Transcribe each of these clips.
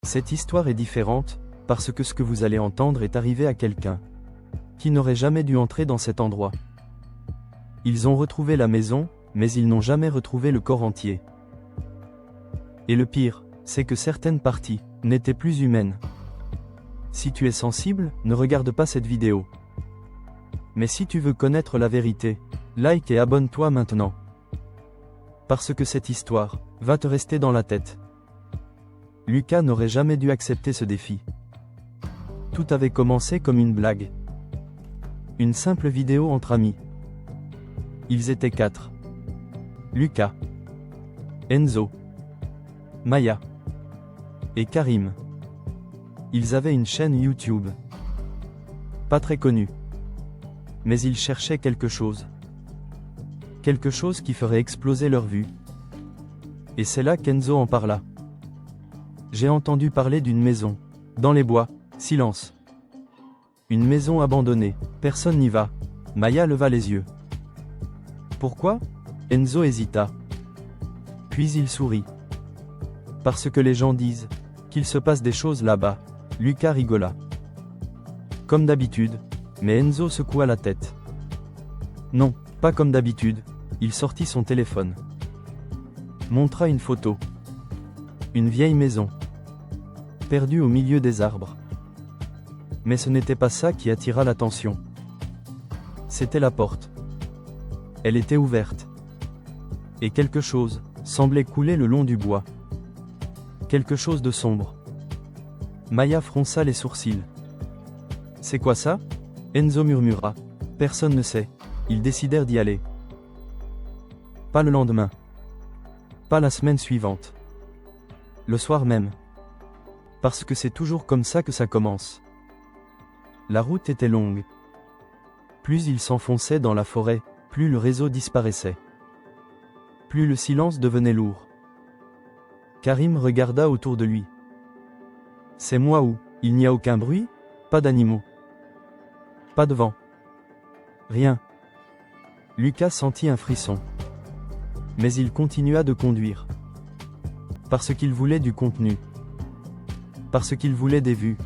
Cette histoire est différente, parce que ce que vous allez entendre est arrivé à quelqu'un qui n'aurait jamais dû entrer dans cet endroit. Ils ont retrouvé la maison, mais ils n'ont jamais retrouvé le corps entier. Et le pire, c'est que certaines parties n'étaient plus humaines. Si tu es sensible, ne regarde pas cette vidéo. Mais si tu veux connaître la vérité, like et abonne-toi maintenant. Parce que cette histoire va te rester dans la tête. Lucas n'aurait jamais dû accepter ce défi. Tout avait commencé comme une blague. Une simple vidéo entre amis. Ils étaient 4. Lucas, Enzo, Maya et Karim. Ils avaient une chaîne YouTube. Pas très connue. Mais ils cherchaient quelque chose. Quelque chose qui ferait exploser leur vue. Et c'est là qu'Enzo en parla. J'ai entendu parler d'une maison. Dans les bois, silence. Une maison abandonnée, personne n'y va. Maya leva les yeux. Pourquoi? Enzo hésita. Puis il sourit. Parce que les gens disent qu'il se passe des choses là-bas. Lucas rigola. Comme d'habitude, mais Enzo secoua la tête. Non, pas comme d'habitude. Il sortit son téléphone. Montra une photo. Une vieille maison. Perdue au milieu des arbres. Mais ce n'était pas ça qui attira l'attention. C'était la porte. Elle était ouverte. Et quelque chose semblait couler le long du bois. Quelque chose de sombre. Maya fronça les sourcils. C'est quoi ça? Enzo murmura. Personne ne sait. Ils décidèrent d'y aller. Pas le lendemain. Pas la semaine suivante. Le soir même. Parce que c'est toujours comme ça que ça commence. La route était longue. Plus ils s'enfonçaient dans la forêt, plus le réseau disparaissait. Plus le silence devenait lourd. Karim regarda autour de lui. C'est moi où il n'y a aucun bruit, pas d'animaux. Pas de vent. Rien. Lucas sentit un frisson. Mais il continua de conduire. Parce qu'il voulait du contenu. Parce qu'il voulait des vues.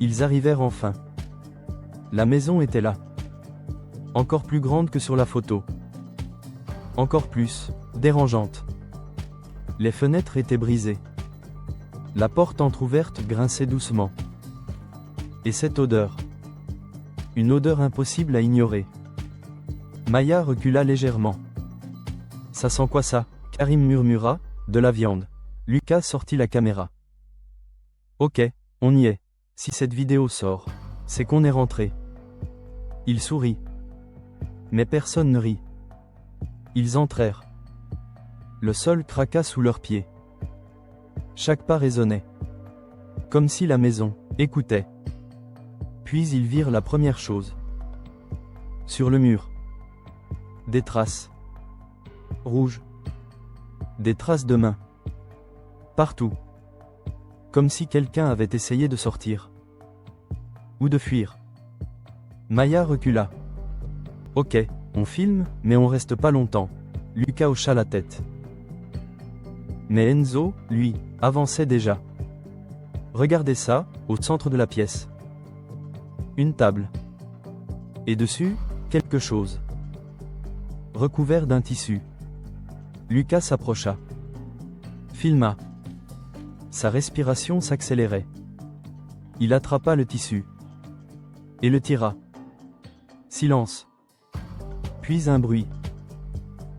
Ils arrivèrent enfin. La maison était là. Encore plus grande que sur la photo. Encore plus dérangeante. Les fenêtres étaient brisées. La porte entr'ouverte grinçait doucement. Et cette odeur. Une odeur impossible à ignorer. Maya recula légèrement. Ça sent quoi ça? Karim murmura. De la viande. Lucas sortit la caméra. Ok, on y est. Si cette vidéo sort, c'est qu'on est rentré. Il sourit. Mais personne ne rit. Ils entrèrent. Le sol craqua sous leurs pieds. Chaque pas résonnait. Comme si la maison écoutait. Puis ils virent la première chose. Sur le mur. Des traces. Rouges. Des traces de mains. Partout. Comme si quelqu'un avait essayé de sortir. Ou de fuir. Maya recula. Ok, on filme, mais on reste pas longtemps. Lucas hocha la tête. Mais Enzo, lui, avançait déjà. Regardez ça, au centre de la pièce. Une table. Et dessus, quelque chose. Recouvert d'un tissu. Lucas s'approcha. Filma. Sa respiration s'accélérait. Il attrapa le tissu. Et le tira. Silence. Puis un bruit.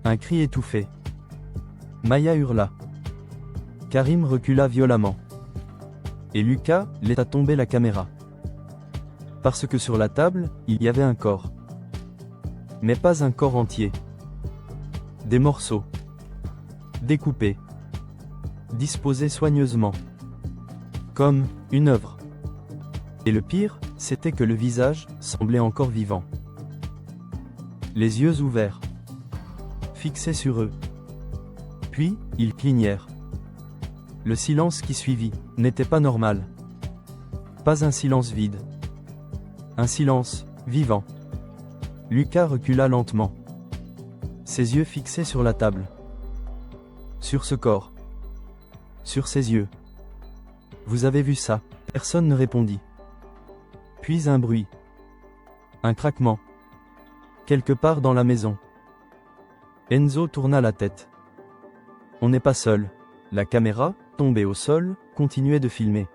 Un cri étouffé. Maya hurla. Karim recula violemment. Et Lucas laissa tomber la caméra. Parce que sur la table, il y avait un corps. Mais pas un corps entier. Des morceaux. Découpés. Disposés soigneusement. Comme une œuvre. Et le pire, c'était que le visage semblait encore vivant. Les yeux ouverts. Fixés sur eux. Puis, ils clignèrent. Le silence qui suivit n'était pas normal. Pas un silence vide. Un silence vivant. Lucas recula lentement. Ses yeux fixés sur la table. Sur ce corps. Sur ses yeux. Vous avez vu ça? Personne ne répondit. Puis un bruit. Un craquement. Quelque part dans la maison. Enzo tourna la tête. On n'est pas seul. La caméra, tombée au sol, continuait de filmer.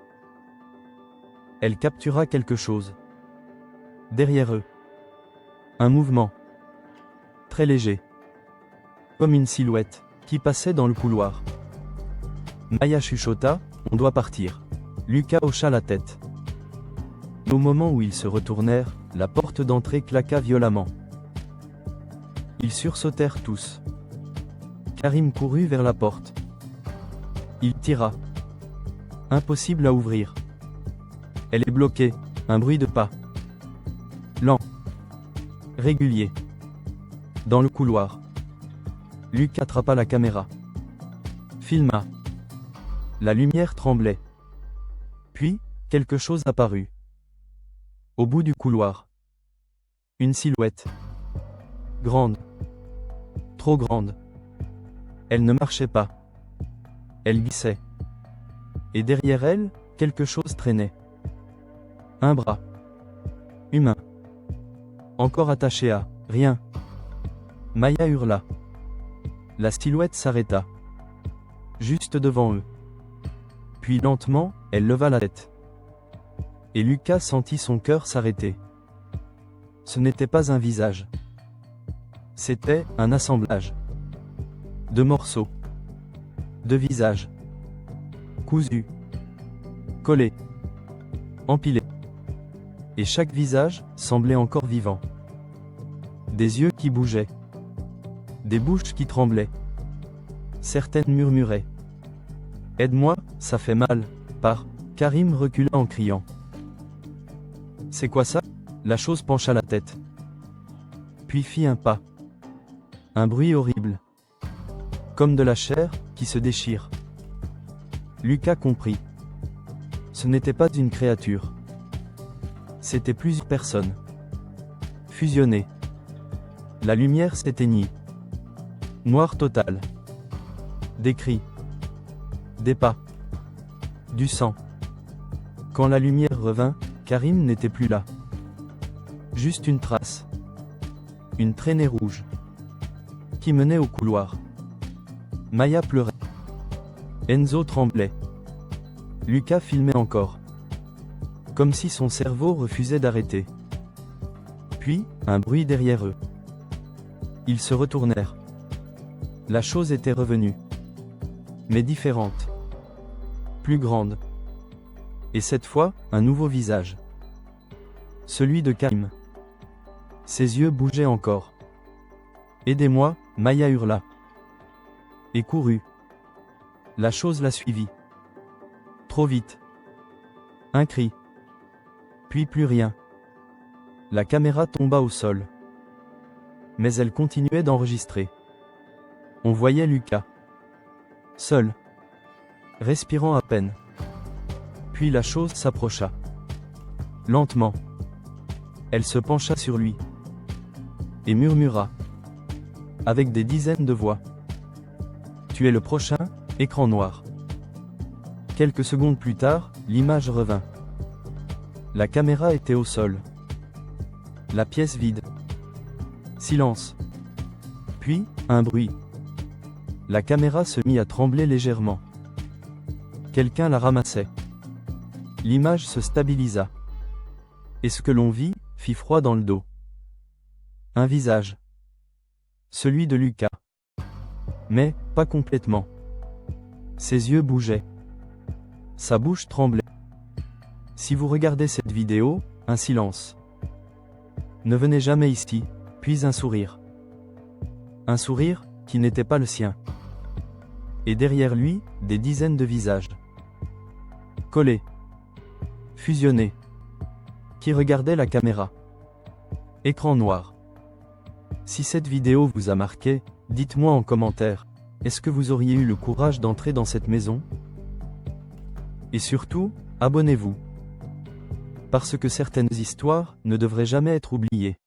Elle captura quelque chose. Derrière eux. Un mouvement. Très léger. Comme une silhouette, qui passait dans le couloir. Maya chuchota, on doit partir. Lucas hocha la tête. Au moment où ils se retournèrent, la porte d'entrée claqua violemment. Ils sursautèrent tous. Karim courut vers la porte. Il tira. Impossible à ouvrir. Elle est bloquée. Un bruit de pas. Lent. Régulier. Dans le couloir. Luc attrapa la caméra. Filma. La lumière tremblait. Puis, quelque chose apparut. Au bout du couloir. Une silhouette. Grande. Trop grande. Elle ne marchait pas. Elle glissait. Et derrière elle, quelque chose traînait. Un bras. Humain. Encore attaché à rien. Maya hurla. La silhouette s'arrêta. Juste devant eux. Puis lentement, elle leva la tête. Et Lucas sentit son cœur s'arrêter. Ce n'était pas un visage. C'était un assemblage. De morceaux. De visages. Cousus. Collés. Empilés. Et chaque visage semblait encore vivant. Des yeux qui bougeaient. Des bouches qui tremblaient. Certaines murmuraient. « Aide-moi, ça fait mal. » Karim recula en criant. « C'est quoi ça ?» La chose pencha la tête. Puis fit un pas. Un bruit horrible. Comme de la chair qui se déchire. Lucas comprit. Ce n'était pas une créature. C'était plusieurs personnes. Fusionnées. La lumière s'éteignit. Noir total. Des cris. Des pas. Du sang. Quand la lumière revint, Karim n'était plus là. Juste une trace. Une traînée rouge. Qui menait au couloir. Maya pleurait. Enzo tremblait. Lucas filmait encore. Comme si son cerveau refusait d'arrêter. Puis, un bruit derrière eux. Ils se retournèrent. La chose était revenue. Mais différente. Plus grande. Et cette fois, un nouveau visage. Celui de Karim. Ses yeux bougeaient encore. « Aidez-moi » Maya hurla. Et courut. La chose la suivit. Trop vite. Un cri. Puis plus rien. La caméra tomba au sol. Mais elle continuait d'enregistrer. On voyait Lucas. Seul. Respirant à peine. Puis la chose s'approcha. Lentement. Elle se pencha sur lui. Et murmura. Avec des dizaines de voix. Tu es le prochain, écran noir. Quelques secondes plus tard, l'image revint. La caméra était au sol. La pièce vide. Silence. Puis, un bruit. La caméra se mit à trembler légèrement. Quelqu'un la ramassait. L'image se stabilisa. Et ce que l'on vit, fit froid dans le dos. Un visage. Celui de Lucas. Mais, pas complètement. Ses yeux bougeaient. Sa bouche tremblait. Si vous regardez cette vidéo, un silence. Ne venez jamais ici, puis un sourire. Un sourire, qui n'était pas le sien. Et derrière lui, des dizaines de visages. Collés. Fusionnés. Qui regardaient la caméra. Écran noir. Si cette vidéo vous a marqué, dites-moi en commentaire, est-ce que vous auriez eu le courage d'entrer dans cette maison? Et surtout, abonnez-vous. Parce que certaines histoires ne devraient jamais être oubliées.